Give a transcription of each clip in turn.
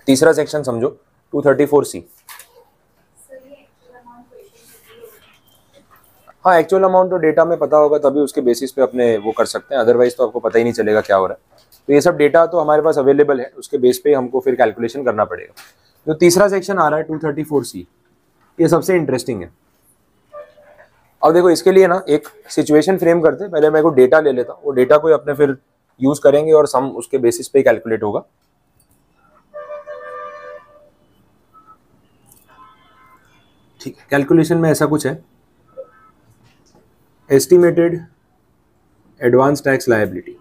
तीसरा सेक्शन समझो 234C। हाँ, एक्चुअल अमाउंट तो डेटा में पता होगा तभी उसके बेसिस पे अपने वो कर सकते हैं, अदरवाइज तो आपको पता ही नहीं चलेगा क्या हो रहा है। तो ये सब डेटा तो हमारे पास अवेलेबल है, उसके बेस पे हमको फिर कैलकुलेशन करना पड़ेगा। जो तीसरा सेक्शन आ रहा है 234C, ये सबसे इंटरेस्टिंग है। अब देखो इसके लिए ना एक सिचुएशन फ्रेम करते हैं, पहले मैं को डेटा ले लेता हूँ, वो डेटा को अपने फिर यूज करेंगे और सम उसके बेसिस पे कैलकुलेट होगा। ठीक है, कैलकुलेशन में ऐसा कुछ है, estimated advance tax liability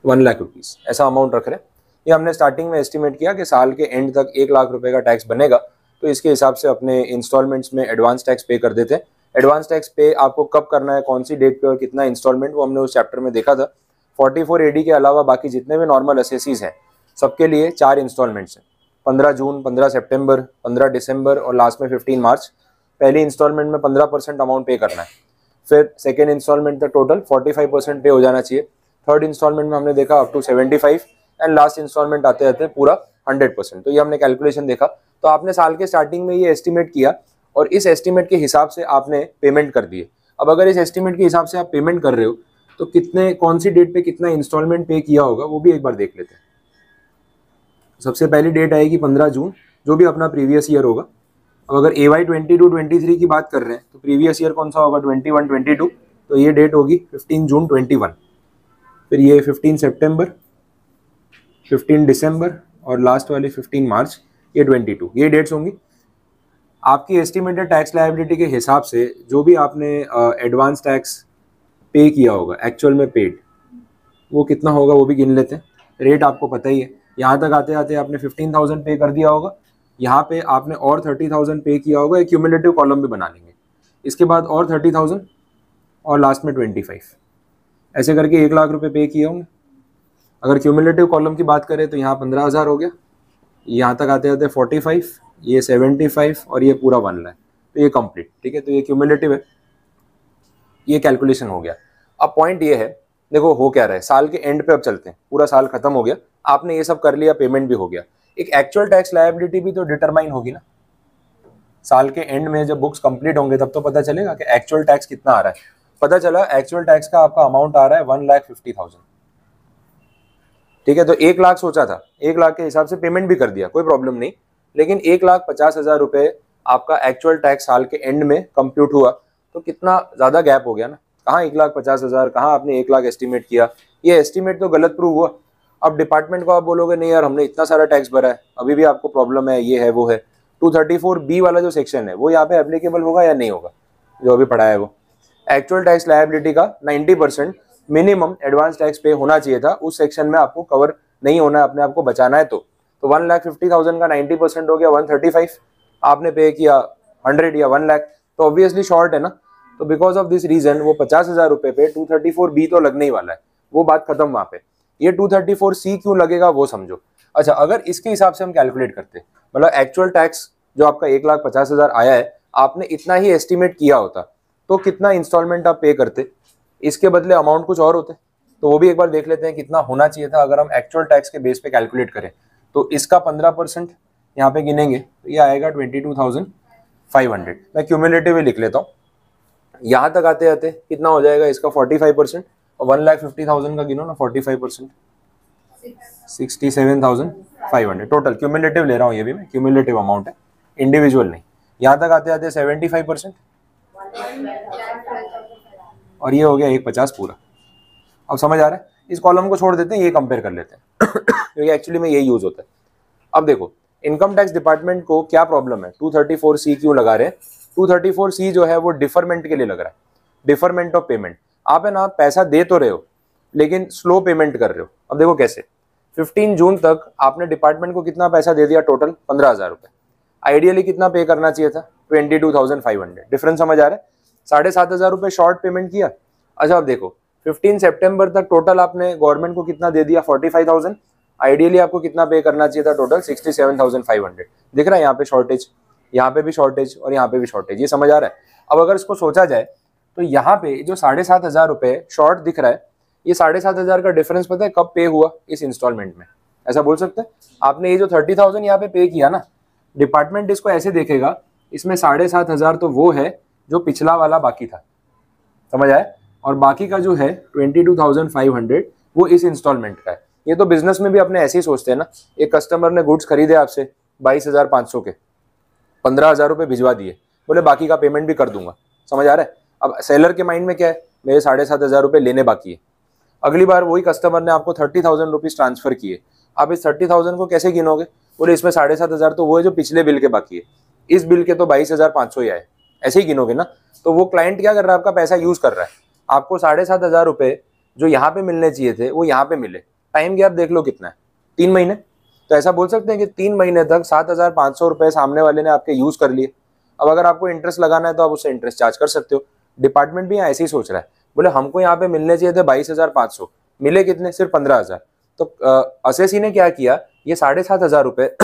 1 lakh rupees, ऐसा अमाउंट रख रहे हैं। ये हमने स्टार्टिंग में एस्टिमेट किया कि साल के एंड तक 1 लाख रुपए का टैक्स बनेगा, तो इसके हिसाब से अपने इंस्टॉलमेंट्स में एडवांस टैक्स पे कर देते हैं। एडवांस टैक्स पे आपको कब करना है, कौन सी डेट पे और कितना इंस्टॉलमेंट, वो हमने उस चैप्टर में देखा था। 44AD के अलावा बाकी जितने भी नॉर्मल एसएसीज हैं सबके लिए 4 इंस्टॉलमेंट्स हैं, 15 जून, 15 सितंबर, 15 दिसंबर और लास्ट में 15 मार्च। पहली इंस्टॉलमेंट में 15% अमाउंट पे करना है, फिर सेकेंड इंस्टॉलमेंट तक टोटल 45% पे हो जाना चाहिए, थर्ड इंस्टॉलमेंट में हमने देखा up to 75 and last instalment आते आते पूरा 100%। तो ये हमने कैलकुलेशन देखा। तो आपने साल के स्टार्टिंग में ये एस्टिमेट किया और इस एस्टिमेट के हिसाब से आपने पेमेंट कर दिए। अब अगर इस एस्टिमेट के हिसाब से आप पेमेंट कर रहे हो तो कितने, कौन सी डेट पे कितना इंस्टॉलमेंट पे किया होगा वो भी एक बार देख लेते हैं। सबसे पहली डेट आएगी 15 जून, जो भी अपना प्रीवियस ईयर होगा। अब अगर AY 22-23 की बात कर रहे हैं तो प्रीवियस ईयर कौन सा होगा, 21-22, तो ये डेट होगी 15 जून 21। फिर ये 15 सितंबर, 15 दिसंबर और लास्ट वाले 15 मार्च, ये 22, ये डेट्स होंगी। आपकी एस्टिमेटेड टैक्स लायबिलिटी के हिसाब से जो भी आपने एडवांस टैक्स पे किया होगा, एक्चुअल में पेड, वो कितना होगा वो भी गिन लेते हैं। रेट आपको पता ही है, यहाँ तक आते आते आपने 15,000 पे कर दिया होगा, यहाँ पे आपने और 30,000 पे किया होगा, एक क्यूमुलेटिव कॉलम भी बना लेंगे, इसके बाद और 30,000 और लास्ट में 25, ऐसे करके 1 लाख रुपए पे किए होंगे। अगर क्यूमुलेटिव कॉलम की बात करें तो यहाँ 15,000 हो गया, यहाँ तक आते आते 45, ये 75 और ये पूरा 1 लाख, तो ये कंप्लीट। ठीक है, तो ये क्यूमुलेटिव है, ये कैलकुलेशन हो गया। अब पॉइंट ये है, देखो हो क्या रहा है, साल के एंड पे अब चलते हैं, पूरा साल खत्म हो गया, आपने ये सब कर लिया, पेमेंट भी हो गया, एक एक्चुअल टैक्स लायबिलिटी भी तो डिटरमाइन होगी ना। साल के एंड में जब बुक्स कंप्लीट होंगे तब तो पता चलेगा कि एक्चुअल टैक्स कितना आ रहा है। पता चला एक्चुअल टैक्स का आपका अमाउंट आ रहा है 1,50,000। ठीक है, तो 1 लाख सोचा था, 1 लाख के हिसाब से पेमेंट भी कर दिया, कोई प्रॉब्लम नहीं, लेकिन 1,50,000 रुपए आपका एक्चुअल टैक्स साल के एंड में कंप्यूट हुआ, तो कितना ज्यादा गैप हो गया ना। कहाँ 1,50,000, कहाँ आपने 1 लाख एस्टिमेट किया, ये एस्टिमेट तो गलत प्रूव हुआ। अब डिपार्टमेंट को आप बोलोगे नहीं यार हमने इतना सारा टैक्स भरा है, अभी भी आपको प्रॉब्लम है, ये है वो है। 234B वाला जो सेक्शन है वो यहाँ पे एप्लीकेबल होगा या नहीं होगा, जो अभी पढ़ा है वो। एक्चुअल टैक्स लायबिलिटी का 90% मिनिमम एडवांस टैक्स पे होना चाहिए था, उस सेक्शन में आपको कवर नहीं होना है, अपने आप को बचाना है। तो 1,50,000 का 90% हो गया 135, आपने पे किया 100 या 1 लाख, तो ऑब्वियसली शॉर्ट है ना। तो बिकॉज ऑफ दिस रीजन वो 50,000 रुपए पे 234B तो लगने ही वाला है, वो बात खत्म वहां पे। ये 234C क्यों लगेगा वो समझो। अच्छा, अगर इसके हिसाब से हम कैलकुलेट करते, मतलब एक्चुअल टैक्स जो आपका 1,50,000 आया है, आपने इतना ही एस्टिमेट किया होता तो कितना इंस्टॉलमेंट आप पे करते, इसके बदले अमाउंट कुछ और होते, तो वो भी एक बार देख लेते हैं कितना होना चाहिए था अगर हम एक्चुअल टैक्स के बेस पे कैलकुलेट करें। तो इसका 15% यहाँ पे गिनेंगे तो ये आएगा 22,500। मैं क्यूमुलेटिव लिख लेता हूँ, यहाँ तक आते आते कितना हो जाएगा इसका 45%, और 1,50,000 का गिनो ना 45%, 67,500 टोटल क्यूमुलेटिव ले रहा हूँ, ये भी मैं क्यूमुलेटिव अमाउंट है, इंडिविजुअल नहीं। यहाँ तक आते आते 75% और ये हो गया 150 पूरा। अब समझ आ रहा है, इस कॉलम को छोड़ देते हैं, ये कंपेयर कर लेते हैं क्योंकि एक्चुअली में यही यूज होता है। अब देखो इनकम टैक्स डिपार्टमेंट को क्या प्रॉब्लम है, 234C क्यों लगा रहे हैं। 234C जो है वो डिफरमेंट के लिए लग रहा है, डिफरमेंट ऑफ पेमेंट। आप है ना पैसा दे तो रहे हो लेकिन स्लो पेमेंट कर रहे हो। अब देखो कैसे, 15 जून तक आपने डिपार्टमेंट को कितना पैसा दे दिया, टोटल 15,000 रुपए। आइडियली कितना पे करना चाहिए था, 22,500। डिफरेंस समझ आ रहा है, 7,500 रुपए शॉर्ट पेमेंट किया। अच्छा अब देखो 15 सितंबर तक टोटल आपने गवर्नमेंट को कितना दे दिया, 45,000। आइडियली आपको कितना पे करना चाहिए था, टोटल 67,500। दिख रहा है यहाँ पे शॉर्टेज, यहाँ पे भी शॉर्टेज और यहाँ पे भी शॉर्टेज, ये समझ आ रहा है। अब अगर इसको सोचा जाए तो यहाँ पे जो 7,500 रुपए शॉर्ट दिख रहा है, ये 7,500 का डिफरेंस पता है कब पे हुआ? इस इंस्टॉलमेंट में। ऐसा बोल सकते हैं आपने ये जो 30,000 यहाँ पे किया ना, डिपार्टमेंट इसको ऐसे देखेगा, इसमें 7,500 तो वो है जो पिछला वाला बाकी था, समझ आए, और बाकी का जो है 22,500 वो इस इंस्टॉलमेंट का है। ये तो बिजनेस में भी अपने ऐसे ही सोचते हैं ना, एक कस्टमर ने गुड्स खरीदे आपसे 22,500 के, 15,000 रुपये भिजवा दिए, बोले बाकी का पेमेंट भी कर दूंगा, समझ आ रहा है। अब सेलर के माइंड में क्या है, मेरे 7,500 रुपये लेने बाकी है। अगली बार वही कस्टमर ने आपको 30,000 रुपीज़ ट्रांसफर किए, आप इस 30,000 को कैसे गिनोगे? बोले इसमें 7,500 तो वो है जो पिछले बिल के बाकी है, इस बिल के तो 22,500 ही आए, ऐसे ही गिनोगे ना। तो वो क्लाइंट क्या कर रहा है, आपका पैसा यूज कर रहा है, आपको 7,500 रुपये जो यहाँ पे मिलने चाहिए थे वो यहाँ पे मिले। टाइम गैप देख लो कितना है, 3 महीने। तो ऐसा बोल सकते हैं कि 3 महीने तक 7,500 रुपये सामने वाले ने आपके यूज कर लिए। अब अगर आपको इंटरेस्ट लगाना है तो आप उससे इंटरेस्ट चार्ज कर सकते हो। डिपार्टमेंट भी यहाँ ऐसे ही सोच रहा है, बोले हमको यहाँ पे मिलने चाहिए थे 22,500, मिले कितने? सिर्फ 15,000। तो असेसी ने क्या किया, ये 7,500 रुपये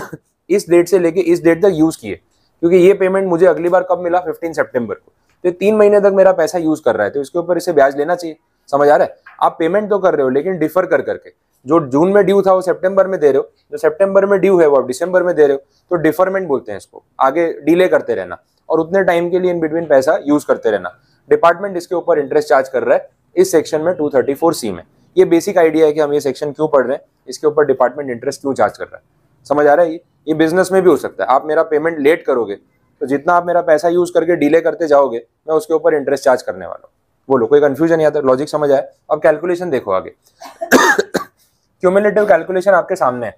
इस डेट से लेके इस डेट तक यूज किए, क्योंकि ये पेमेंट मुझे अगली बार कब मिला? 15 सितंबर को। तो 3 महीने तक मेरा पैसा यूज कर रहा है, तो इसके ऊपर इसे ब्याज लेना चाहिए, समझ आ रहा है। आप पेमेंट तो कर रहे हो लेकिन डिफर कर करके, जो जून में ड्यू था वो सितंबर में दे रहे हो, जो सितंबर में ड्यू है वो आप दिसंबर में दे रहे हो, तो डिफरमेंट बोलते हैं इसको, आगे डिले करते रहना और उतने टाइम के लिए इन बिटवीन पैसा यूज करते रहना। डिपार्टमेंट इसके ऊपर इंटरेस्ट चार्ज कर रहा है इस सेक्शन में 234C में। ये बेसिक आइडिया है कि हम ये सेक्शन क्यों पढ़ रहे हैं, इसके ऊपर डिपार्टमेंट इंटरेस्ट क्यों चार्ज कर रहा है, समझ आ रहा है। ये बिजनेस में भी हो सकता है, आप मेरा पेमेंट लेट करोगे तो जितना आप मेरा पैसा यूज करके डिले करते जाओगे मैं उसके ऊपर इंटरेस्ट चार्ज करने वाला हूँ। बोलो कोई कंफ्यूजन यहाँ तक, लॉजिक समझ आया? अब कैलकुलेशन देखो आगे। क्यूमुलेटिव कैलकुलेशन आपके सामने है।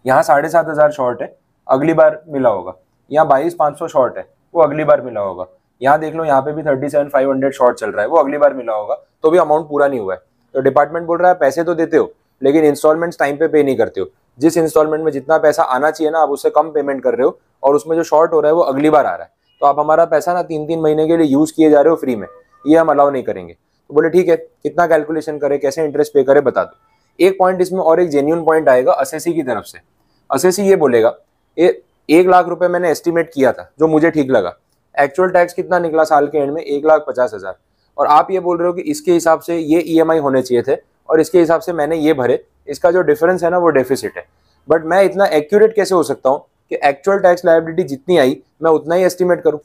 यहाँ 7,500 शॉर्ट है, अगली बार मिला होगा। यहाँ 22,500 शॉर्ट है, वो अगली बार मिला होगा। यहाँ देख लो यहाँ पे भी 37,500 शॉर्ट चल रहा है, वो अगली बार मिला होगा, तो भी अमाउंट पूरा नहीं हुआ है। तो डिपार्टमेंट बोल रहा है पैसे तो देते हो लेकिन इंस्टॉलमेंट्स टाइम पे नहीं करते हो। जिस इंस्टॉलमेंट में जितना पैसा आना चाहिए ना, आप उससे कम पेमेंट कर रहे हो और उसमें जो शॉर्ट हो रहा है वो अगली बार आ रहा है। तो आप हमारा पैसा ना 3-3 महीने के लिए यूज किए जा रहे हो फ्री में, ये हम अलाउ नहीं करेंगे। तो बोले ठीक है, कितना कैलकुलेशन करे, कैसे इंटरेस्ट पे करे, बता दो। एक पॉइंट इसमें और एक जेन्युइन पॉइंट आएगा असेसी की तरफ से। असेसी ये बोलेगा 1 लाख रुपए मैंने एस्टिमेट किया था जो मुझे ठीक लगा, एक्चुअल टैक्स कितना निकला साल के एंड में? 1,50,000, और आप ये बोल रहे हो कि इसके हिसाब से ये EMI होने चाहिए थे और इसके हिसाब से मैंने ये भरे, इसका जो डिफरेंस है ना वो डेफिसिट है। बट मैं इतना एक्यूरेट कैसे हो सकता हूँ कि एक्चुअल टैक्स लायबिलिटी जितनी आई मैं उतना ही एस्टिमेट करूँ?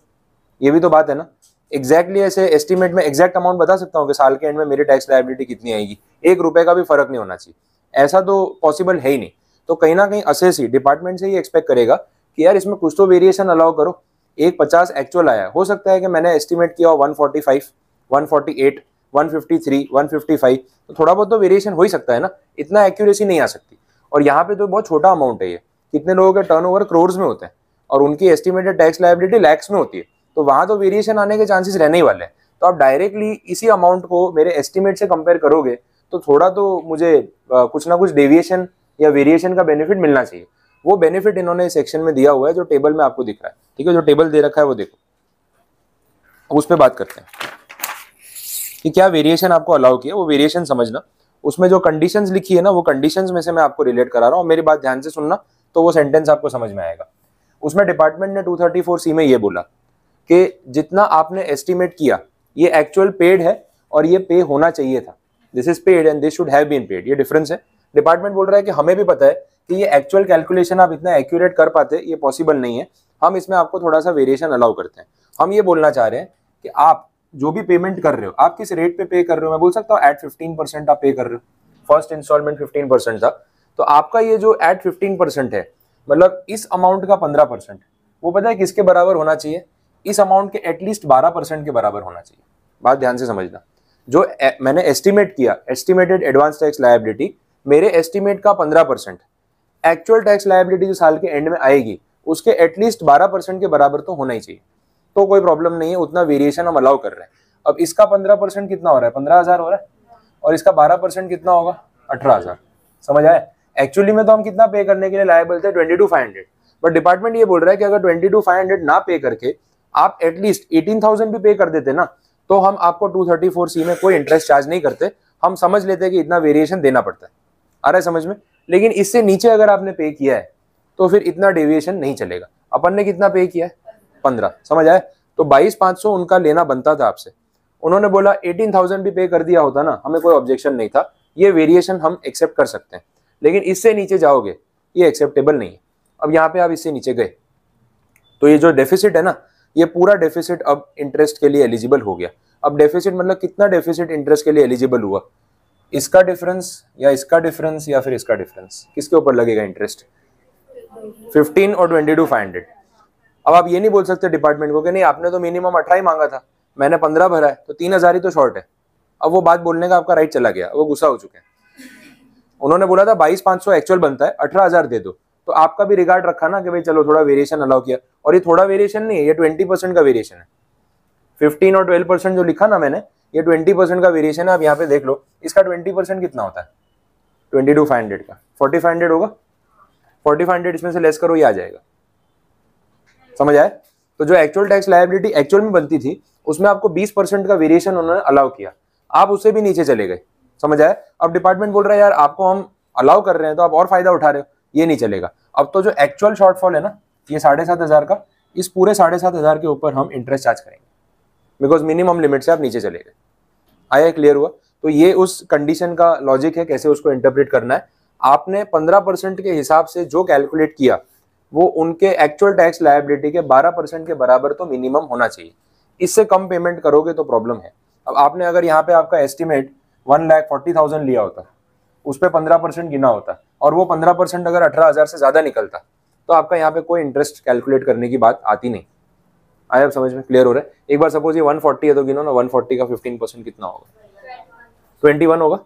ये भी तो बात है ना। एग्जैक्टली ऐसे एस्टिमेट में एग्जैक्ट अमाउंट बता सकता हूँ कि साल के एंड में मेरी टैक्स लायबिलिटी कितनी आएगी, 1 रुपए का भी फर्क नहीं होना चाहिए, ऐसा तो पॉसिबल है ही नहीं। तो कहीं ना कहीं असेसी डिपार्टमेंट से ही एक्सपेक्ट करेगा कि यार इसमें कुछ तो वेरिएशन अलाउ करो। 150 एक्चुअल आया, हो सकता है कि मैंने एस्टिमेट किया 145, 148, 153, 155, तो थोड़ा बहुत तो वेरिएशन हो ही सकता है ना, इतना एक्यूरेसी नहीं आ सकती। और यहाँ पे तो बहुत छोटा अमाउंट है, ये कितने लोगों के टर्नओवर करोड़ में होते हैं और उनकी एस्टिमेटेड टैक्स लायबिलिटी लैक्स में होती है, तो वहां तो वेरिएशन आने के चांसेस रहने ही वाले हैं। तो आप डायरेक्टली इसी अमाउंट को मेरे एस्टिमेट से कंपेयर करोगे तो थोड़ा तो मुझे कुछ ना कुछ डेविएशन या वेरिएशन का बेनिफिट मिलना चाहिए। वो बेनिफिट इन्होंने इस सेक्शन में दिया हुआ है जो टेबल में आपको दिख रहा है, ठीक है, जो टेबल दे रखा है वो देखो, उस पर बात करते हैं कि क्या वेरिएशन आपको अलाउ किया, वो वेरिएशन समझना। उसमें जो कंडीशंस लिखी है ना, वो कंडीशंस में से मैं आपको रिलेट करा रहा हूँ, मेरी बात ध्यान से सुनना तो वो सेंटेंस आपको समझ में आएगा। उसमें डिपार्टमेंट ने 234C में ये बोला कि जितना आपने एस्टिमेट किया ये एक्चुअल पेड है और ये पे होना चाहिए था, this is paid and this should have been paid, ये डिफरेंस है। डिपार्टमेंट बोल रहा है कि हमें भी पता है कि ये एक्चुअल कैलकुलेशन आप इतना एक्यूरेट कर पाते ये पॉसिबल नहीं है, हम इसमें आपको थोड़ा सा वेरिएशन अलाउ करते हैं। हम ये बोलना चाह रहे हैं कि आप जो भी पेमेंट कर रहे हो, आप किस रेट पे कर रहे हो, मैं बोल सकता हूँ एट 15% आप पे कर रहे हो। फर्स्ट इंस्टॉलमेंट 15% था, तो आपका ये जो एट 15% है, मतलब इस अमाउंट का 15%, वो पता है किसके बराबर होना चाहिए? इस अमाउंट के एटलीस्ट 12% के बराबर होना चाहिए। बात ध्यान से समझना, जो मैंने एस्टिमेट किया, एस्टिमेटेड एडवांस टैक्स लायबिलिटी, मेरे एस्टिमेट का 15%, एक्चुअल टैक्स लायबिलिटी जो साल के एंड में आएगी उसके एटलीस्ट 12% के बराबर तो होना ही चाहिए। तो कोई प्रॉब्लम नहीं है, उतना वेरिएशन हम अलाउ कर रहे हैं। अब इसका 15% कितना हो रहा है? 15,000 हो रहा है, और इसका 12% कितना होगा? 18,000। समझ आए? एक्चुअली में तो हम कितना पे करने के लिए लायबल थे? 22,500, बट डिपार्टमेंट ये बोल रहा है कि अगर 22,500 ना पे करके आप एटलीस्ट 18,000 भी पे कर देते ना, तो हम आपको 234C में कोई इंटरेस्ट चार्ज नहीं करते, हम समझ लेते कि इतना वेरिएशन देना पड़ता है। आ रहा है समझ में? लेकिन इससे नीचे अगर आपने पे किया है तो फिर इतना डेविएशन नहीं चलेगा। अपन ने कितना पे किया है? 15, समझ आए? तो 22,500 उनका लेना बनता था आपसे, उन्होंने बोला 18,000 भी पे कर दिया होता ना, हमें कोई ऑब्जेक्शन नहीं था, ये वेरिएशन हम एक्सेप्ट कर सकते हैं, लेकिन इससे नीचे जाओगे ये एक्सेप्टेबल नहीं है। अब यहाँ पे आप इससे नीचे गए तो ये जो डेफिसिट है ना, ये पूरा डेफिसिट अब इंटरेस्ट के लिए एलिजिबल हो गया। अब डेफिसिट मतलब कितना डेफिसिट इंटरेस्ट के लिए एलिजिबल हुआ, इसका डिफरेंस या इसका डिफरेंस या फिर इसका डिफरेंस, किसके ऊपर लगेगा इंटरेस्ट? 15 और 22,500। अब आप ये नहीं बोल सकते डिपार्टमेंट को कि नहीं आपने तो मिनिमम 18 ही मांगा था, मैंने 15 भरा है, तो 3,000 ही तो शॉर्ट है। अब वो बात बोलने का आपका राइट चला गया, वो गुस्सा हो चुके हैं। उन्होंने बोला था 22,500 एक्चुअल बनता है, 18,000 दे दो, तो आपका भी रिगार्ड रखा ना कि भाई चलो थोड़ा वेरिएशन अलाउ किया। और ये थोड़ा वेरिएशन नहीं है, ये 20% का वेरिएशन है। 15 और 12% जो लिखा ना मैंने, ये 20% का वेरिएशन है। आप यहाँ पे देख लो, इसका 20% कितना होता है? 22,500 का 4,500 होगा। 4,500 इसमें से लेस करो, ये आ जाएगा। समझ आए? तो जो एक्चुअल टैक्स लायबिलिटी एक्चुअल में बनती थी, उसमें आपको 20% का वेरिएशन उन्होंने अलाउ किया, आप उससे भी नीचे चले गए। समझ आए? अब डिपार्टमेंट बोल रहा है यार आपको हम अलाउ कर रहे हैं तो आप और फायदा उठा रहे हो, ये नहीं चलेगा। अब तो जो एक्चुअल शॉर्टफॉल है ना, ये 7,500 का, इस पूरे 7,500 के ऊपर हम इंटरेस्ट चार्ज करेंगे, बिकॉज मिनिमम लिमिट से आप नीचे चले गए। आया? क्लियर हुआ? तो ये उस कंडीशन का लॉजिक है, कैसे उसको इंटरप्रेट करना है। आपने 15% के हिसाब से जो कैलकुलेट किया, वो उनके एक्चुअल टैक्स लायबिलिटी के 12% के बराबर तो मिनिमम होना चाहिए। इससे कम पेमेंट करोगे तो प्रॉब्लम है। अब आपने अगर यहाँ पे आपका एस्टिमेट 1,40,000 लिया होता, उस पर 15% गिना होता, और वो 15% अगर 18,000 से ज्यादा निकलता, तो आपका यहाँ पे कोई इंटरेस्ट कैलकुलेट करने की बात आती नहीं। आया अब समझ में? क्लियर हो रहा है? एक बार सपोज ये 140 है तो गिनो ना, 140 का 15% कितना होगा? 21 होगा।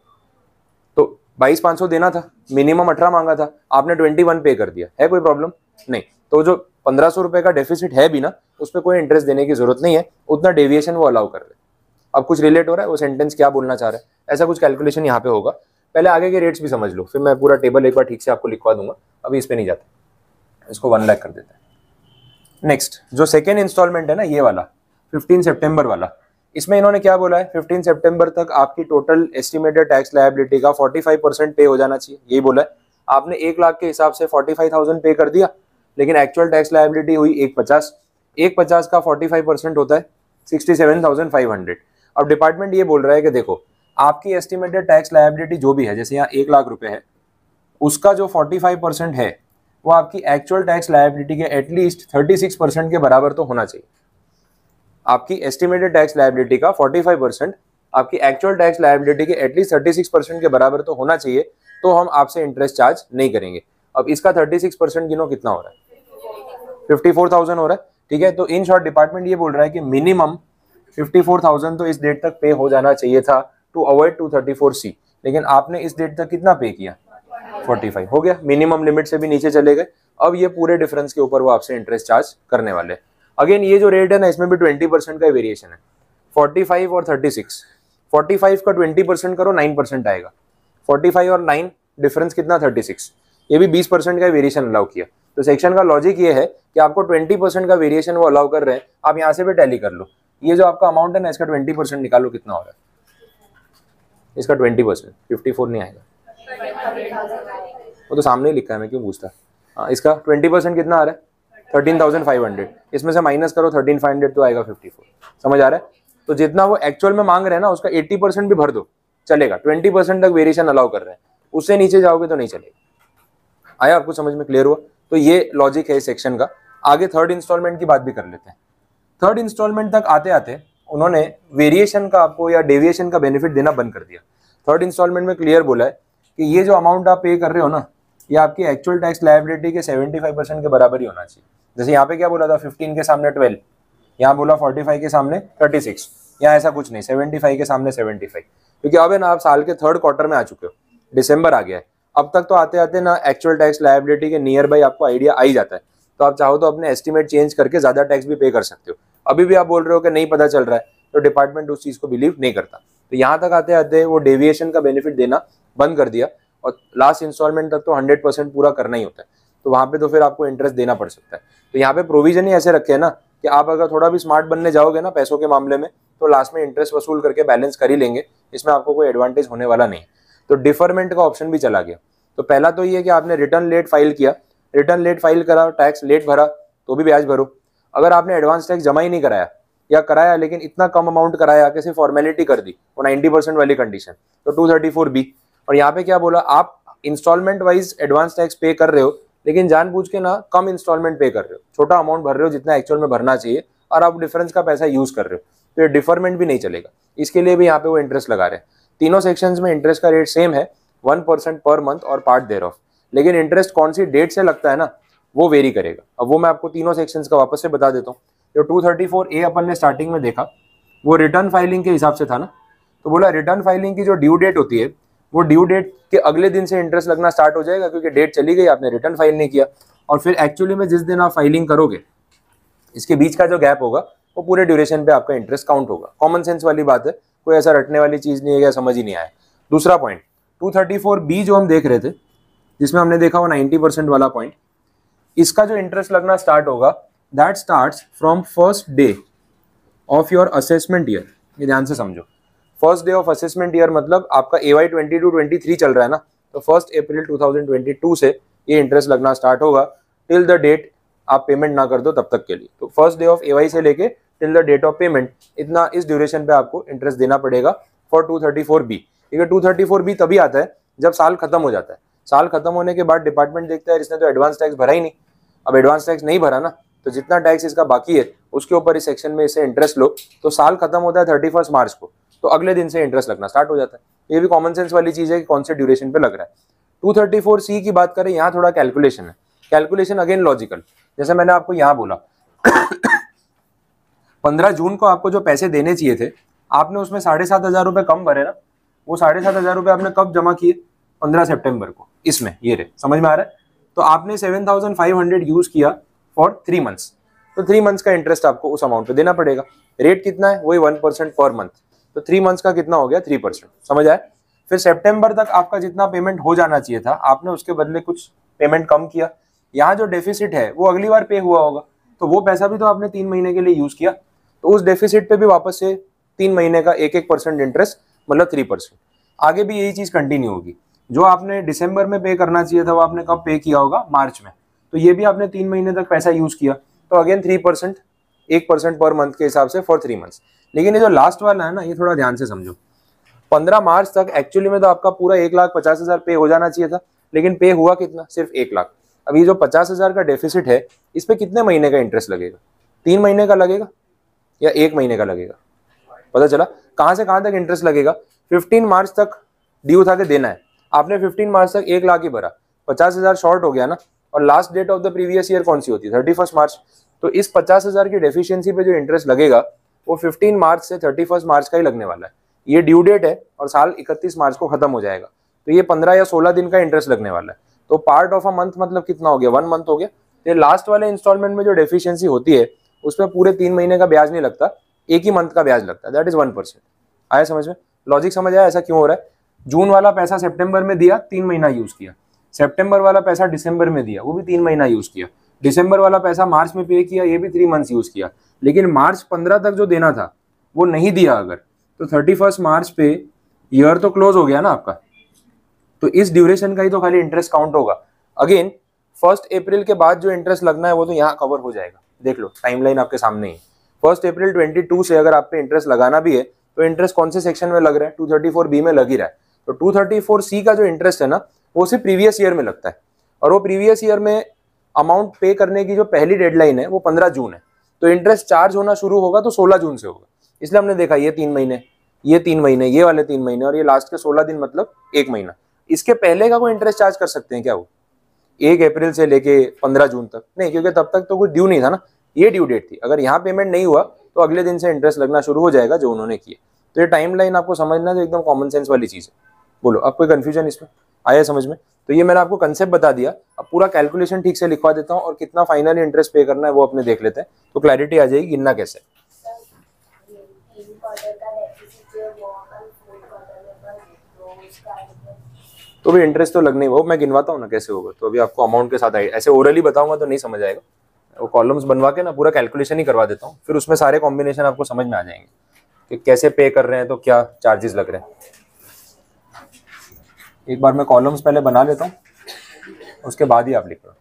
तो 22,500 देना था, मिनिमम 18 मांगा था, आपने 21 पे कर दिया, है कोई प्रॉब्लम? नहीं। तो जो 1,500 रुपए का डेफिसिट है भी ना, उस पर कोई इंटरेस्ट देने की जरूरत नहीं है, उतना डेविएशन वो अलाउ कर रहे हैं। अब कुछ रिलेट हो रहा है, वो सेंटेंस क्या बोलना चाह रहा है, ऐसा कुछ कैलकुलेशन यहाँ पे होगा। पहले आगे के रेट्स भी समझ लो, फिर मैं पूरा टेबल एक बार ठीक से आपको लिखवा दूंगा, अभी इस पे नहीं जाते, इसको 1 लाख कर देते हैं। नेक्स्ट जो सेकेंड इंस्टॉलमेंट है ना, ये वाला 15 सितंबर वाला, इसमें इन्होंने क्या बोला है, 15 सितंबर तक आपकी टोटल एस्टिमेटेड टैक्स लायबिलिटी का 45% पे हो जाना चाहिए, यही बोला है। आपने 1 लाख के हिसाब से 45,000 पे कर दिया, लेकिन एक्चुअल टैक्स लायबिलिटी हुई 150 का 45% होता है 67,500। अब डिपार्टमेंट ये बोल रहा है कि देखो आपकी एस्टिमेटेड टैक्स लायबिलिटी जो भी है, जैसे यहाँ 1 लाख रुपए है, उसका जो 45% है वो आपकी एक्चुअल टैक्स लायबिलिटी के एटलीस्ट 36% के बराबर तो होना चाहिए। आपकी एस्टिमेटेड टैक्स लायबिलिटी का 45% आपकी एक्चुअल टैक्स लायबिलिटी के एटलीस्ट 36% के बराबर तो होना चाहिए, तो हम आपसे इंटरेस्ट चार्ज नहीं करेंगे। अब इसका 36% गिनो कितना हो रहा है? 54,000 हो रहा है। ठीक है, तो इन शॉर्ट डिपार्टमेंट ये बोल रहा है कि मिनिमम 54,000 तो इस डेट तक पे हो जाना चाहिए था टू अवॉइड 234C, लेकिन आपने इस डेट तक कितना पे किया? 45 हो गया, मिनिमम लिमिट से भी नीचे चले गए। अब ये पूरे डिफरेंस के ऊपर वो आपसे इंटरेस्ट चार्ज करने वाले हैं। अगेन ये जो रेट है ना, इसमें भी 20% का वेरिएशन है, 45 और 36। 45 का 20% करो 9% आएगा, 45 और 9 डिफरेंस कितना? 36। ये भी 20% का वेरिएशन अलाउ किया। तो सेक्शन का लॉजिक ये है कि आपको 20% का वेरिएशन वो अलाउ कर रहे हैं, आप यहाँ से भी टैली कर लो। ये जो आपका अमाउंट है ना, इसका 20% निकालो कितना हो रहा है, इसका 20%, 54 नहीं आएगा, वो तो सामने ही लिखा है, मैं क्यों पूछता। हाँ, इसका 20% कितना आ रहा है? 13,500। इसमें से माइनस करो 13,500 तो आएगा 54। समझ आ रहा है? तो जितना वो एक्चुअल में मांग रहे हैं ना, उसका 80% भी भर दो, चलेगा। 20% तक वेरिएशन अलाउ कर रहे हैं, उससे नीचे जाओगे तो नहीं चलेगा। आया आपको समझ में? क्लियर हुआ? तो ये लॉजिक है इस सेक्शन का। आगे थर्ड इंस्टॉलमेंट की बात भी कर लेते हैं। थर्ड इंस्टॉलमेंट तक आते आते उन्होंने वेरिएशन का आपको या डेविएशन का बेनिफिट देना बंद कर दिया। थर्ड इंस्टॉलमेंट में क्लियर बोला है कि ये जो अमाउंट आप पे कर रहे हो ना, ये आपकी एक्चुअल टैक्स लायबिलिटी के 75% के बराबर ही होना चाहिए। जैसे यहाँ पे क्या बोला था, 15 के सामने 12, यहाँ बोला 45 के सामने 36, यहाँ ऐसा कुछ नहीं, 75 के सामने 75। क्योंकि अब है ना, आप साल के थर्ड क्वार्टर में आ चुके हो, दिसंबर आ गया है। अब तक तो आते आते ना एक्चुअल टैक्स लायबिलिटी के नियर बाई आपको आइडिया आ ही जाता है, तो आप चाहो तो अपने एस्टिमेट चेंज करके ज्यादा टैक्स भी पे कर सकते हो। अभी भी आप बोल रहे हो कि नहीं पता चल रहा है, तो डिपार्टमेंट उस चीज को बिलीव नहीं करता। तो यहाँ तक आते आते वो डेविएशन का बेनिफिट देना बंद कर दिया, और लास्ट इंस्टॉलमेंट तक तो 100% पूरा करना ही होता है, तो वहां पे तो फिर आपको इंटरेस्ट देना पड़ सकता है। तो यहाँ पे प्रोविजन ही ऐसे रखे हैं ना कि आप अगर थोड़ा भी स्मार्ट बनने जाओगे ना पैसों के मामले में, तो लास्ट में इंटरेस्ट वसूल करके बैलेंस कर ही लेंगे, इसमें आपको कोई एडवांटेज होने वाला नहीं है। तो डिफरमेंट का ऑप्शन भी चला गया। तो पहला तो ये कि आपने रिटर्न लेट फाइल किया, रिटर्न लेट फाइल करा, टैक्स लेट भरा, तो भी ब्याज भरो। अगर आपने एडवांस टैक्स जमा ही नहीं कराया, या कराया लेकिन इतना कम अमाउंट कराया कि सिर्फ फॉर्मेलिटी कर दी, वो 90% वाली कंडीशन, तो 234B। और यहाँ पे क्या बोला, आप इंस्टॉलमेंट वाइज एडवांस टैक्स पे कर रहे हो लेकिन जानबूझ के ना कम इंस्टॉलमेंट पे कर रहे हो, छोटा अमाउंट भर रहे हो जितना एक्चुअल में भरना चाहिए, और आप डिफरेंस का पैसा यूज कर रहे हो, तो ये डिफरमेंट भी नहीं चलेगा। इसके लिए भी यहाँ पे वो इंटरेस्ट लगा रहे हैं। तीनों सेक्शंस में इंटरेस्ट का रेट सेम है, 1% पर मंथ और पार्ट देयर ऑफ, लेकिन इंटरेस्ट कौन सी डेट से लगता है ना वो वेरी करेगा। अब वो मैं आपको तीनों सेक्शंस का वापस से बता देता हूँ। जो 234A अपन ने स्टार्टिंग में देखा वो रिटर्न फाइलिंग के हिसाब से था ना, तो बोला रिटर्न फाइलिंग की जो ड्यू डेट होती है वो ड्यू डेट के अगले दिन से इंटरेस्ट लगना स्टार्ट हो जाएगा, क्योंकि डेट चली गई, आपने रिटर्न फाइल नहीं किया, और फिर एक्चुअली में जिस दिन आप फाइलिंग करोगे इसके बीच का जो गैप होगा वो पूरे ड्यूरेशन पे आपका इंटरेस्ट काउंट होगा। कॉमन सेंस वाली बात है, कोई ऐसा रटने वाली चीज नहीं है या समझ ही नहीं आया। दूसरा पॉइंट 234B जो हम देख रहे थे, जिसमें हमने देखा वो 90% वाला पॉइंट, इसका जो इंटरेस्ट लगना स्टार्ट होगा that starts from first day of your assessment year. ये ध्यान से समझो, first day of assessment year मतलब आपका AY 22-23 चल रहा है ना, तो 1 अप्रैल 2022 से ये इंटरेस्ट लगना स्टार्ट होगा टिल द डेट आप पेमेंट ना कर दो तब तक के लिए। तो फर्स्ट डे ऑफ AY से लेके till the date of payment, इतना इस ड्यूरेशन पे आपको इंटरेस्ट देना पड़ेगा फॉर 234B। क्योंकि 234B तभी आता है जब साल खत्म हो जाता है। साल खत्म होने के बाद डिपार्टमेंट देखता है इसने तो एडवांस टैक्स भरा ही नहीं, अब एडवांस टैक्स नहीं भरा ना, तो जितना टैक्स इसका बाकी है उसके ऊपर इस सेक्शन में इसे इंटरेस्ट लो, तो साल खत्म होता है 31 मार्च को, तो अगले दिन से इंटरेस्ट लगना स्टार्ट हो जाता है। ये भी कॉमन सेंस वाली चीज है कि कौन से ड्यूरेशन पे लग रहा है। 234C की बात करें, यहाँ थोड़ा कैलकुलेशन है, कैलकुलेशन अगेन लॉजिकल। जैसे मैंने आपको यहाँ बोला 15 जून को आपको जो पैसे देने चाहिए थे आपने उसमें 7,500 रुपए कम भरे ना, वो 7,500 रुपए आपने कब जमा किए, 15 सितंबर को, इसमें ये रहे, समझ में आ रहा है। तो आपने 7,500 यूज किया फॉर 3 मंथ्स, तो 3 मंथ्स का इंटरेस्ट आपको उस अमाउंट पे देना पड़ेगा। रेट कितना है, वही 1% पर मंथ, तो 3 मंथ्स का कितना हो गया, 3%, समझ आए। फिर सितंबर तक आपका जितना पेमेंट हो जाना चाहिए था आपने उसके बदले कुछ पेमेंट कम किया, यहाँ जो डेफिसिट है वो अगली बार पे हुआ होगा, तो वो पैसा भी तो आपने 3 महीने के लिए यूज किया, तो उस डेफिसिट पे भी वापस से 3 महीने का 1-1% इंटरेस्ट, मतलब 3%। आगे भी यही चीज कंटिन्यू होगी। जो आपने दिसंबर में पे करना चाहिए था वो आपने कब पे किया होगा, मार्च में, तो ये भी आपने 3 महीने तक पैसा यूज किया, तो अगेन 3%, 1% पर मंथ के हिसाब से फॉर 3 मंथ्स। लेकिन ये जो लास्ट वाला है ना, ये थोड़ा ध्यान से समझो। 15 मार्च तक एक्चुअली में तो आपका पूरा 1,50,000 पे हो जाना चाहिए था, लेकिन पे हुआ कितना, सिर्फ 1 लाख। अब ये जो 50,000 का डेफिसिट है इस पे कितने महीने का इंटरेस्ट लगेगा, 3 महीने का लगेगा या 1 महीने का लगेगा, पता चला। कहां से कहां तक इंटरेस्ट लगेगा, 15 मार्च तक ड्यू था कि देना है, आपने 15 मार्च तक 1 लाख ही भरा, 50,000 शॉर्ट हो गया ना, और last date of the previous year कौन सी होती है, 31 मार्च। तो इस 50,000 की डेफिशिएंसी पे जो इंटरेस्ट लगेगा वो 15 मार्च से 31 मार्च का ही लगने वाला है। ये ड्यू डेट है और साल 31 मार्च को खत्म हो जाएगा, तो ये 15 या 16 दिन का इंटरेस्ट लगने वाला है। तो पार्ट ऑफ अ मंथ मतलब कितना हो गया, 1 मंथ हो गया। ये लास्ट वाले इंस्टॉलमेंट में जो डेफिशिएंसी होती है उसमें पूरे 3 महीने का ब्याज नहीं लगता, एक ही मंथ का ब्याज लगता है, दैट इज 1%। आया समझ में, लॉजिक समझ आया ऐसा क्यों हो रहा है। जून वाला पैसा सितंबर में दिया, 3 महीना यूज किया, सितंबर वाला पैसा दिसंबर में दिया, वो भी 3 महीना यूज किया, दिसंबर वाला पैसा मार्च में पे किया, ये भी 3 मंथ्स यूज किया। लेकिन मार्च 15 तक जो देना था वो नहीं दिया अगर, तो 31 मार्च पे ईयर तो क्लोज हो गया ना आपका, तो इस ड्यूरेशन का ही तो खाली इंटरेस्ट काउंट होगा। अगेन 1 अप्रैल के बाद जो इंटरेस्ट लगना है वो तो यहाँ कवर हो जाएगा, देख लो टाइमलाइन आपके सामने ही। 1 अप्रैल 22 से अगर आप पे इंटरेस्ट लगाना भी है तो इंटरेस्ट कौन से सेक्शन में लग रहा है, 234B में लग ही रहा है। तो 234C का जो इंटरेस्ट है ना वो सिर्फ प्रीवियस ईयर में लगता है, और वो प्रीवियस ईयर में अमाउंट पे करने की जो पहली डेडलाइन है वो 15 जून है, तो इंटरेस्ट चार्ज होना शुरू होगा तो 16 जून से होगा। इसलिए हमने देखा ये 3 महीने, ये 3 महीने, ये वाले 3 महीने, और ये लास्ट के 16 दिन मतलब 1 महीना। इसके पहले का कोई इंटरेस्ट चार्ज कर सकते हैं क्या वो, 1 अप्रैल से लेके 15 जून तक नहीं, क्योंकि तब तक तो कोई ड्यू नहीं था ना, ये ड्यू डेट थी। अगर यहाँ पेमेंट नहीं हुआ तो अगले दिन से इंटरेस्ट लगना शुरू हो जाएगा जो उन्होंने किया। तो ये टाइमलाइन आपको समझना तो एकदम कॉमन सेंस वाली चीज है। बोलो अब कोई कंफ्यूजन इसमें आया समझ में। तो ये मैंने आपको कंसेप्ट बता दिया, अब पूरा कैलकुलेशन ठीक से लिखवा देता हूँ और कितना फाइनली इंटरेस्ट पे करना है वो अपने देख लेते हैं, तो क्लैरिटी आ जाएगी गिनना कैसे। तो भी इंटरेस्ट तो लगने वो मैं गिनवाता हूँ ना कैसे होगा, तो अभी आपको अमाउंट के साथ ऐसे ओरली बताऊंगा तो नहीं समझ आएगा, वो कॉलम्स बनवा के ना पूरा कैलकुलेशन ही करवा देता हूँ, फिर उसमें सारे कॉम्बिनेशन आपको समझ में आ जाएंगे कि कैसे पे कर रहे हैं तो क्या चार्जेस लग रहे हैं। एक बार मैं कॉलम्स पहले बना लेता हूँ, उसके बाद ही आप लिख लो।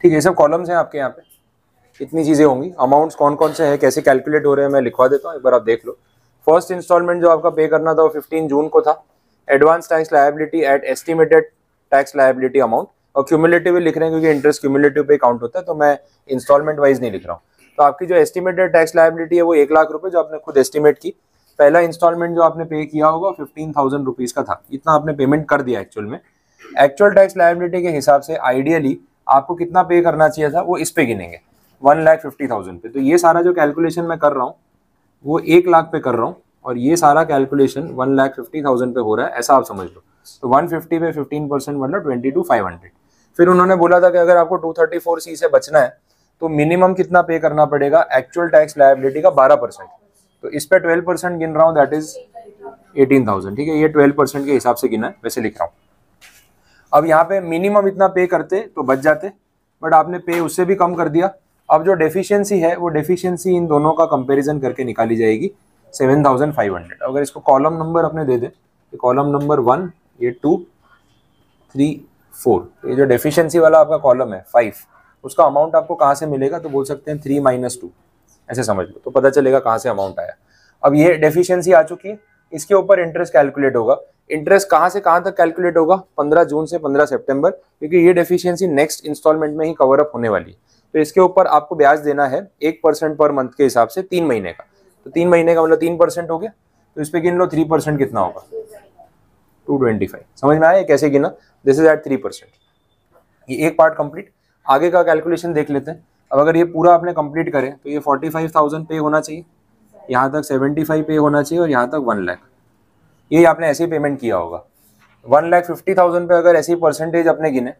ठीक है, ये सब कॉलम्स हैं आपके यहाँ पे, इतनी चीजें होंगी। अमाउंट्स कौन कौन से हैं, कैसे कैलकुलेट हो रहे हैं, मैं लिखवा देता हूँ, एक बार आप देख लो। फर्स्ट इंस्टॉलमेंट जो आपका पे करना था वो 15 जून को था। Advance tax liability at estimated tax liability amount, और क्यूमुलेटिव लिख रहे हैं क्योंकि इंटरेस्ट क्यूमुलेटिव पे काउंट होता है, तो मैं इंस्टॉलमेंट वाइज नहीं लिख रहा हूँ। तो आपकी जो एस्टिमेटेड टैक्स लायबिलिटी है वो 1 लाख रुपए जो आपने खुद एस्टिमेट की। पहला इंस्टॉलमेंट जो आपने पे किया होगा 15,000 रुपीज का था, इतना आपने पेमेंट कर दिया एक्चुअल में। एक्चुअल टैक्स लायबिलिटी के हिसाब से आइडियली आपको कितना पे करना चाहिए था वो इस पे गिनेंगे, 1,50,000 पे। तो ये सारा जो कैलकुलेशन मैं कर रहा हूँ वो 1 लाख पे कर रहा हूँ, और ये सारा कैलकुलेशन 1,50,000 पे हो रहा है, ऐसा आप समझ लो। तो 150 पे 15% मतलब 22,500। फिर उन्होंने बोला था कि अगर आपको 234C से बचना है तो मिनिमम कितना पे करना पड़ेगा, एक्चुअल टैक्स लायबिलिटी का 12%। तो इस पे 12% गिन रहा हूँ, दैट इज 18,000। ठीक है, ये 12% के हिसाब से गिना है, वैसे लिख रहा हूँ। अब यहाँ पे मिनिमम इतना पे करते तो बच जाते, बट आपने पे उससे भी कम कर दिया। अब जो डेफिशिएंसी है वो डेफिशिएंसी इन दोनों का कंपैरिजन करके निकाली जाएगी, 7,500। अगर इसको कॉलम नंबर अपने दे दें, तो कॉलम नंबर 1, ये 2, 3, 4, ये जो डेफिशिएंसी वाला आपका कॉलम है 5, उसका अमाउंट आपको कहाँ से मिलेगा, तो बोल सकते हैं 3 - 2, ऐसे समझ लो, तो पता चलेगा कहाँ से अमाउंट आया। अब ये डेफिशिएंसी आ चुकी है, इसके ऊपर इंटरेस्ट कैलकुलेट होगा। इंटरेस्ट कहाँ से कहाँ तक कैलकुलेट होगा, 15 जून से 15 सितंबर, क्योंकि ये डेफिशिएंसी नेक्स्ट इंस्टॉलमेंट में ही कवर अप होने वाली है। तो इसके ऊपर आपको ब्याज देना है 1% पर मंथ के हिसाब से 3 महीने का। तो 3 महीने का मतलब 3% हो गया, तो इस पे गिन लो 3% कितना होगा, 225। समझ में आया कैसे गिना, दिस इज एट 3%। ये एक पार्ट कंप्लीट। आगे का कैलकुलेशन देख लेते हैं। अब अगर ये पूरा आपने कंप्लीट करें तो ये 45,000 पे होना चाहिए, यहाँ तक 75 पे होना चाहिए, और यहाँ तक 1 लाख। ये आपने ऐसे ही पेमेंट किया होगा। 1,50,000 पे अगर ऐसी परसेंटेज अपने गिने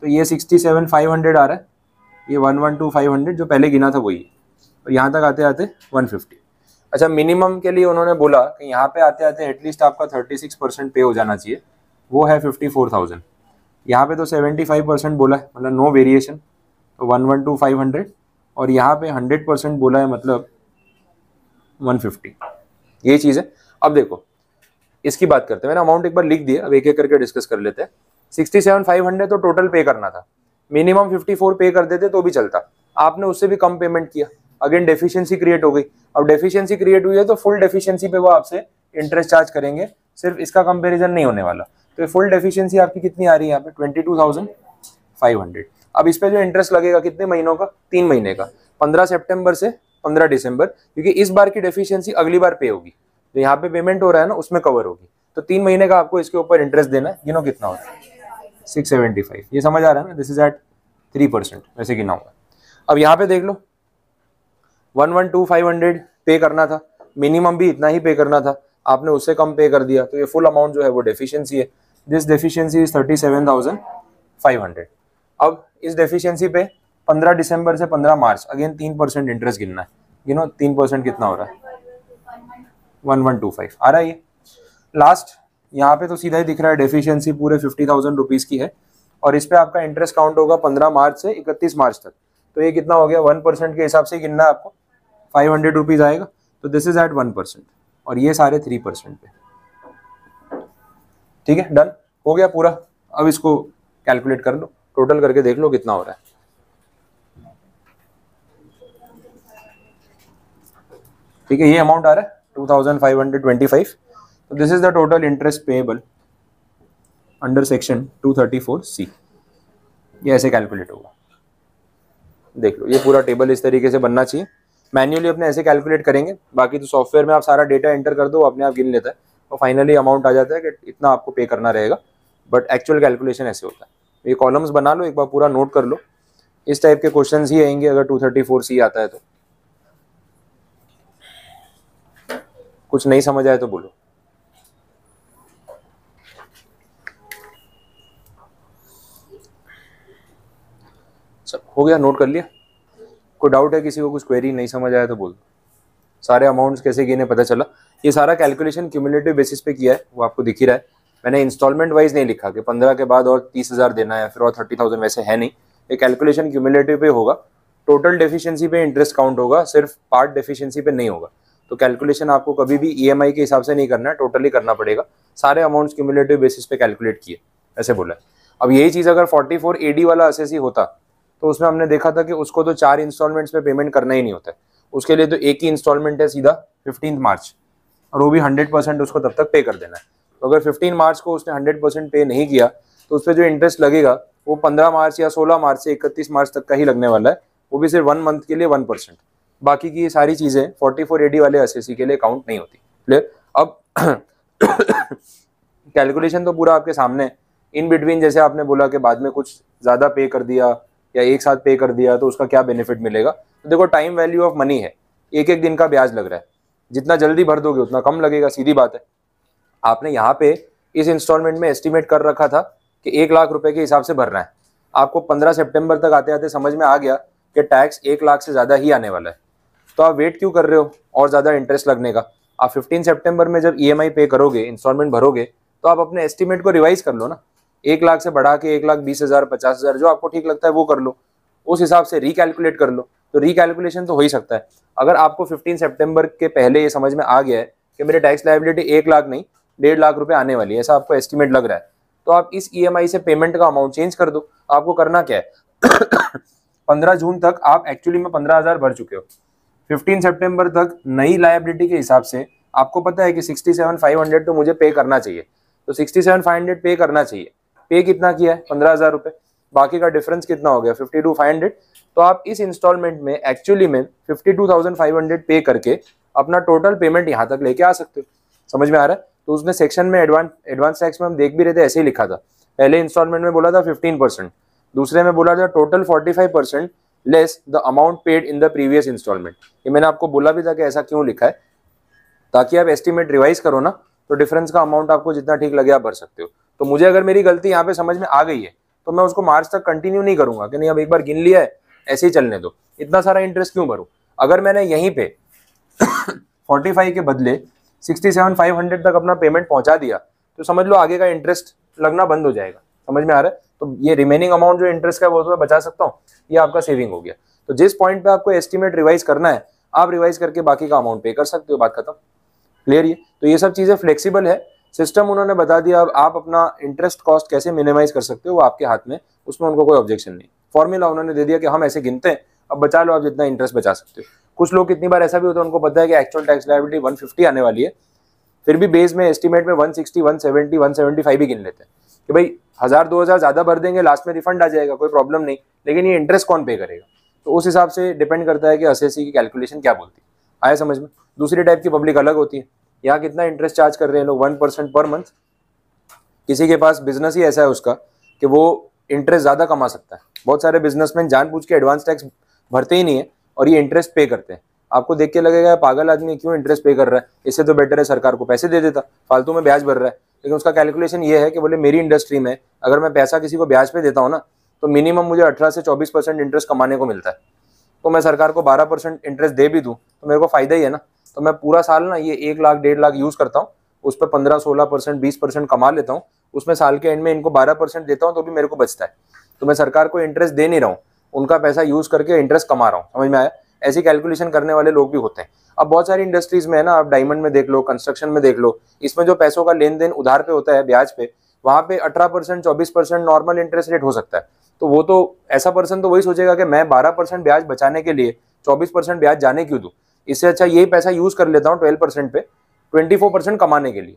तो ये 67,500 आ रहा है, ये 112,500 जो पहले गिना था वही, और यहाँ तक आते आते 150। अच्छा, मिनिमम के लिए उन्होंने बोला कि यहाँ पे आते आते एटलीस्ट आपका 36% पे हो जाना चाहिए, वो है 54,000। यहाँ पे तो 75% बोला है, मतलब नो वेरिएशन, तो 112,500, और यहाँ पे 100% बोला है, मतलब 150। ये चीज़ है। अब देखो इसकी बात करते हैं, मैंने अमाउंट एक बार लिख दिया, अब एक एक करके डिस्कस कर लेते हैं। 67,500 तो टोटल पे करना था, मिनिमम 54 पे कर देते तो भी चलता, आपने उससे भी कम पेमेंट किया, अगेन डेफिशिएंसी क्रिएट हो गई। अब डेफिशिएंसी क्रिएट हुई है तो फुल डेफिशिएंसी पे वो आपसे इंटरेस्ट चार्ज करेंगे, सिर्फ इसका कंपेरिजन नहीं होने वाला। तो फुल डेफिशिएंसी आपकी कितनी आ रही है यहाँ पे, 22,500। अब इस पे जो इंटरेस्ट लगेगा कितने महीनों का, 3 महीने का, 15 सितंबर से 15 दिसंबर, क्योंकि इस बार की डेफिशिएंसी अगली बार पे होगी, तो यहाँ पे पेमेंट हो रहा है ना, उसमें कवर होगी। तो 3 महीने का आपको इसके ऊपर इंटरेस्ट देना है, गिनो कितना होता है, 675। ये समझ आ रहा है ना, दिस इज एट 3%, वैसे गिना होगा। अब यहाँ पे देख लो 112,500 पे करना था, मिनिमम भी इतना ही पे करना था, आपने उससे कम पे कर दिया, तो ये फुल अमाउंट जो है वो डेफिशिएंसी है। This deficiency is 37,500। अब इस डेफिशिएंसी पे 15 दिसंबर से 15 मार्च अगेन 3% इंटरेस्ट गिनना है। 3% कितना हो रहा है? 1125 आ रहा है ये। लास्ट यहाँ पे तो सीधा ही दिख रहा है, डेफिशिएंसी पूरे 50,000 रुपीज़ की है, और इस पे आपका इंटरेस्ट काउंट होगा 15 मार्च से 31 मार्च तक। तो ये कितना हो गया? 1% के हिसाब से गिनना है आपको, 500 रुपीज़ आएगा। तो दिस इज एट 1%, और ये सारे 3% पे। ठीक है, डन हो गया पूरा। अब इसको कैलकुलेट कर लो, टोटल करके देख लो कितना हो रहा है। ठीक है, ये अमाउंट आ रहा है 2525। तो this is the total interest payable under section 234C। ये ऐसे कैलकुलेट होगा, देख लो। ये पूरा टेबल इस तरीके से बनना चाहिए। मैन्युअली अपने ऐसे कैलकुलेट करेंगे, बाकी तो सॉफ्टवेयर में आप सारा डेटा एंटर कर दो, अपने आप गिन लेता है, और फाइनली अमाउंट आ जाता है कि इतना आपको पे करना रहेगा। बट एक्चुअल कैलकुलेशन ऐसे होता है। ये कॉलम्स बना लो, एक बार पूरा नोट कर लो। इस टाइप के क्वेश्चन ही आएंगे अगर 234C आता है तो। कुछ नहीं समझ आए तो बोलो। सब हो गया, नोट कर लिया? कोई डाउट है किसी को, कुछ क्वेरी नहीं समझ आया तो बोल दो। सारे अमाउंट्स कैसे गिने पता चला। ये सारा कैलकुलेशन क्यूमुलेटिव बेसिस पे किया है, वो आपको दिख ही रहा है। मैंने इंस्टॉलमेंट वाइज नहीं लिखा कि 15 के बाद और 30,000 देना है फिर और 30,000, वैसे है नहीं। ये कैलकुलेशन क्यूमुलेटिव पे होगा, टोटल डेफिशिएंसी पे इंटरेस्ट काउंट होगा, सिर्फ पार्ट डेफिशिएंसी पे नहीं होगा। तो कैलकुलेशन आपको कभी भी EMI के हिसाब से नहीं करना है, टोटली करना पड़ेगा। सारे अमाउंट्स क्यूमुलेटिव बेसिस पे कैलकुलेट किए, ऐसे बोला है। अब यही चीज़ अगर 44 AD वाला असेसी होता तो उसमें हमने देखा था कि उसको तो 4 इंस्टॉलमेंट्स में पेमेंट करना ही नहीं होता है, उसके लिए तो एक ही इंस्टॉलमेंट है सीधा 15 मार्च, और वो भी 100% उसको तब तक पे कर देना है। तो अगर 15 मार्च को उसने 100% पे नहीं किया तो उस पर जो इंटरेस्ट लगेगा वो 15 मार्च या 16 मार्च से 31 मार्च तक का ही लगने वाला है, वो भी सिर्फ 1 मंथ के लिए 1%। बाकी की ये सारी चीज़ें 44 AD वाले असेसी के लिए काउंट नहीं होती। क्लियर? अब कैलकुलेशन तो पूरा आपके सामने है। इन बिटवीन जैसे आपने बोला कि बाद में कुछ ज़्यादा पे कर दिया या एक साथ पे कर दिया तो उसका क्या बेनिफिट मिलेगा। तो देखो, टाइम वैल्यू ऑफ मनी है, एक एक दिन का ब्याज लग रहा है, जितना जल्दी भर दोगे उतना कम लगेगा, सीधी बात है। आपने यहाँ पे इस इंस्टॉलमेंट में एस्टिमेट कर रखा था कि 1 लाख रुपए के हिसाब से भरना है, आपको 15 सितंबर तक आते आते समझ में आ गया कि टैक्स 1 लाख से ज़्यादा ही आने वाला है, तो आप वेट क्यों कर रहे हो और ज़्यादा इंटरेस्ट लगने का। आप 15 सितंबर में जब EMI पे करोगे, इंस्टॉलमेंट भरोगे, तो आप अपने एस्टिमेट को रिवाइज कर लो ना। 1 लाख से बढ़ा के 1,20,000, 50,000 जो आपको ठीक लगता है वो कर लो, उस हिसाब से रिकैलकुलेट कर लो। तो रिकैलकुलेशन तो हो ही सकता है। अगर आपको 15 सितंबर के पहले ये समझ में आ गया है कि मेरे टैक्स लायबिलिटी 1 लाख नहीं 1.5 लाख रुपए आने वाली है, ऐसा आपको एस्टिमेट लग रहा है, तो आप इस EMI से पेमेंट का अमाउंट चेंज कर दो। आपको करना क्या है 15 जून तक आप एक्चुअली में 15,000 भर चुके हो, 15 सितंबर तक नई लायबिलिटी के हिसाब से आपको पता है कि 67,500 तो मुझे पे करना चाहिए, तो 67,500 पे करना चाहिए। पे कितना किया है? 15,000 रुपए। बाकी का डिफरेंस कितना हो गया? 52,500। तो आप इस इंस्टॉलमेंट में एक्चुअली में 52,500 पे करके अपना टोटल पेमेंट यहाँ तक लेके आ सकते हो। समझ में आ रहा है? तो उसने सेक्शन में एडवांस टैक्स में हम देख भी रहे थे, ऐसे ही लिखा था। पहले इंस्टॉलमेंट में बोला था 15%, दूसरे में बोला था total 45% less the amount paid in the previous instalment. ये मैंने आपको बोला भी था कि ऐसा क्यों लिखा है, ताकि आप एस्टिमेट रिवाइज करो ना, तो डिफरेंस का अमाउंट आपको जितना ठीक लगे आप भर सकते हो। तो मुझे अगर मेरी गलती यहाँ पे समझ में आ गई है तो मैं उसको मार्च तक कंटिन्यू नहीं करूंगा कि नहीं अब एक बार गिन लिया है ऐसे ही चलने दो, इतना सारा इंटरेस्ट क्यों भरूं। अगर मैंने यहीं पे 45 के बदले 67,500 तक अपना पेमेंट पहुंचा दिया तो समझ लो आगे का इंटरेस्ट लगना बंद हो जाएगा। समझ में आ रहा है? तो ये रिमेनिंग अमाउंट जो इंटरेस्ट का वो तो मैं बचा सकता हूँ, ये आपका सेविंग हो गया। तो जिस पॉइंट पे आपको एस्टिमेट रिवाइज करना है आप रिवाइज करके बाकी का अमाउंट पे कर सकते हो, बात खत्म। क्लियर? ये तो ये सब चीजें फ्लेक्सिबल है, सिस्टम उन्होंने बता दिया। अब आप अपना इंटरेस्ट कॉस्ट कैसे मिनिमाइज कर सकते हो वो आपके हाथ में, उसमें उनको कोई ऑब्जेक्शन नहीं। फॉर्मूला उन्होंने दे दिया कि हम ऐसे गिनते हैं, अब बचा लो आप जितना इंटरेस्ट बचा सकते हो। कुछ लोग कितनी बार ऐसा भी होता है उनको पता है कि एक्चुअल टैक्स लायबिलिटी 150 आने वाली है, फिर भी बेस में एस्टिमेट में 160, 170, 175 भी गिन लेते हैं कि भाई 1,000-2,000 ज्यादा भर देंगे, लास्ट में रिफंड आ जाएगा, कोई प्रॉब्लम नहीं, लेकिन ये इंटरेस्ट कौन पे करेगा। तो उस हिसाब से डिपेंड करता है कि असेसी की कैलकुलेशन क्या बोलती है। आया समझ में? दूसरी टाइप की पब्लिक अलग होती है। यहाँ कितना इंटरेस्ट चार्ज कर रहे हैं लोग? 1% पर मंथ। किसी के पास बिजनेस ही ऐसा है उसका कि वो इंटरेस्ट ज़्यादा कमा सकता है। बहुत सारे बिजनेसमैन जानबूझ के एडवांस टैक्स भरते ही नहीं है और ये इंटरेस्ट पे करते हैं। आपको देख के लगेगा पागल आदमी क्यों इंटरेस्ट पे कर रहा है, इससे तो बेटर है सरकार को पैसे दे देता, फालतू में ब्याज भर रहा है। लेकिन उसका कैलकुलेशन ये है कि बोले मेरी इंडस्ट्री में अगर मैं पैसा किसी को ब्याज पे देता हूँ ना, तो मिनिमम मुझे 18 से 24% इंटरेस्ट कमाने को मिलता है। तो मैं सरकार को 12% इंटरेस्ट दे भी दूँ तो मेरे को फायदा ही है ना। तो मैं पूरा साल ना ये 1 लाख 1.5 लाख यूज करता हूँ, उस पर 15-16% 20% कमा लेता हूँ, उसमें साल के एंड में इनको 12% देता हूँ तो भी मेरे को बचता है। तो मैं सरकार को इंटरेस्ट दे नहीं रहा हूँ, उनका पैसा यूज करके इंटरेस्ट कमा रहा हूँ। समझ में आया? ऐसी कैलकुलेशन करने वाले लोग भी होते हैं। अब बहुत सारी इंडस्ट्रीज में है ना, आप डायमंड में देख लो, कंस्ट्रक्शन में देख लो, इसमें जो पैसों का लेन देन उधार पे होता है ब्याज पे, वहां पे 18% 24% नॉर्मल इंटरेस्ट रेट हो सकता है। तो वो तो ऐसा पर्सन तो वही सोचेगा कि मैं 12% ब्याज बचाने के लिए 24% ब्याज जाने क्यों दूं, इससे अच्छा यही पैसा यूज कर लेता हूँ 12% पे 24% कमाने के लिए।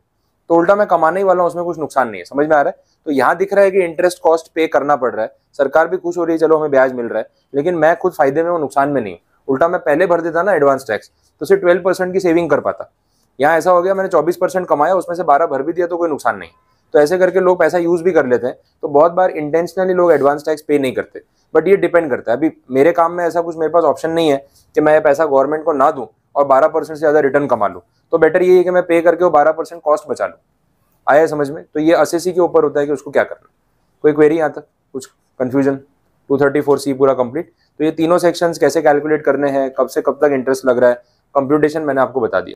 तो उल्टा मैं कमाने ही वाला हूँ, उसमें कुछ नुकसान नहीं है। समझ में आ रहा है? तो यहाँ दिख रहा है कि इंटरेस्ट कॉस्ट पे करना पड़ रहा है, सरकार भी खुश हो रही है, चलो हमें ब्याज मिल रहा है, लेकिन मैं खुद फायदे में हूँ, नुकसान में नहीं हूँ। उल्टा मैं पहले भर देता ना एडवांस टैक्स, तो सिर्फ 12% की सेविंग कर पाता। यहाँ ऐसा हो गया मैंने 24% कमाया, उसमें से 12 भर भी दिया तो कोई नुकसान नहीं। तो ऐसे करके लोग पैसा यूज भी कर लेते हैं। तो बहुत बार इंटेंशनली लोग एडवांस टैक्स पे नहीं करते, बट ये डिपेंड करता है। अभी मेरे काम में ऐसा कुछ मेरे पास ऑप्शन नहीं है कि मैं पैसा गवर्नमेंट को ना दूं और 12% से ज्यादा रिटर्न कमा लूं। तो बेटर ये है कि मैं पे करके वो 12% कॉस्ट बचा लूं। आया समझ में? तो ये असेसी के ऊपर होता है कि उसको क्या करना। कोई क्वेरी यहाँ तक, कुछ कंफ्यूजन? 234C पूरा कंप्लीट। तो ये तीनों सेक्शंस कैसे कैलकुलेट करने हैं, कब से कब तक इंटरेस्ट लग रहा है, कंप्यूटेशन मैंने आपको बता दिया।